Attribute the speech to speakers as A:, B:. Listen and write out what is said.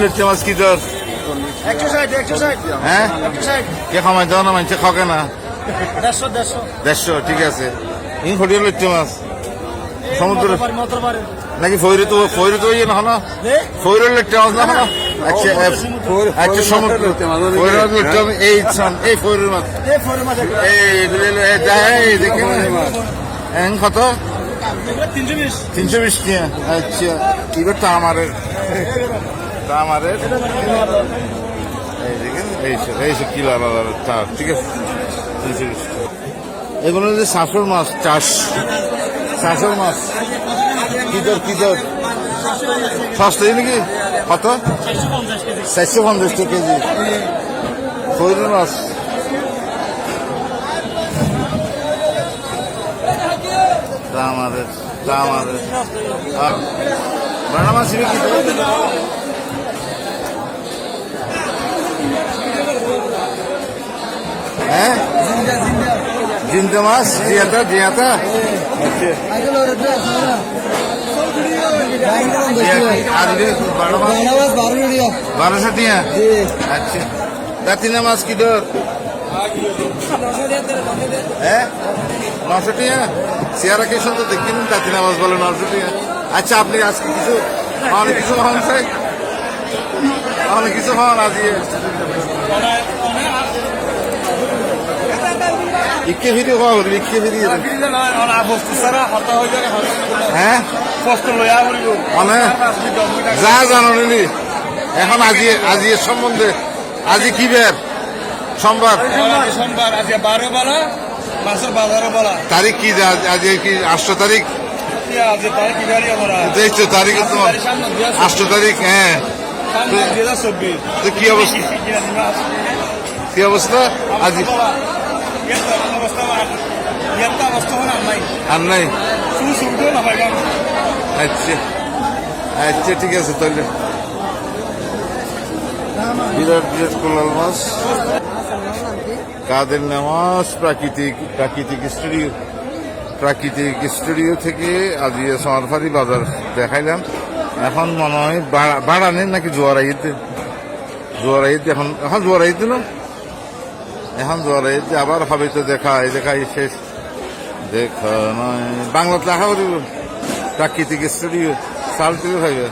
A: লুটে মাছ কি দর? হ্যাঁ কে খামাই দাও না মানছে খাওকে না 150 ঠিক আছে। ইন ফটিয়ে লুটে মাছ সমুদ্র নাকি ফৈরে তো ইয়ে না হলো ফৈরে লুটে মাছ না হলো। আচ্ছা আচ্ছা সমুদ্র এই এই ফৈরের মাছ এই দেখে কত 320 টাকা। আচ্ছা এবার তামারের এই দেখেন এইসব কিলো তার ঠিক আছে 320 টাকা। এগুলো যে শাশুর মাছ শাশুর মাছ কি দর সস্তাই নাকি কত 450 টাকা কেজি ফৈরের মাছ। আমাদের বানা মাছ কি হ্যাঁ জিন্দা মাছ জিয়াতা 1200 টাকা। আচ্ছা দাতিনা মাছ কি দর? হ্যাঁ 900 টাকা। চেয়ারা কে সুন্দর দেখবেন দাতিনা মাছ বলে 900 টাকা। আচ্ছা আপনি আজকে অনেক কিছু হন চাই অনেক কিছু হন আজ ইকে ভিডিও খাওয়া বলি ইকে ভিডিও হ্যাঁ যা জানো নিলি এখন আজি সম্বন্ধে আজি কি বার সোমবার তারিখ কি আজ কি 8 তারিখ 23 তারিখ 8 তারিখ। হ্যাঁ কি অবস্থা আজ আর নাই? আচ্ছা আচ্ছা ঠিক আছে তাহলে বিরাট কোলাল মাছ কাদের নামাজ প্রাকৃতিক স্টুডিও থেকে আজ সরফারি বাজার দেখাইলাম। এখন মনে হয় বাড়ানের নাকি জোয়ার আইতে এখন জোয়ার আইতে না এখন জোয়ার আইতে আবার হবে তো দেখাই শেষ দেখা নয় বাংলাতে লেখা করিব প্রাকৃতিক স্টুডিও সাল থেকে খাইবে।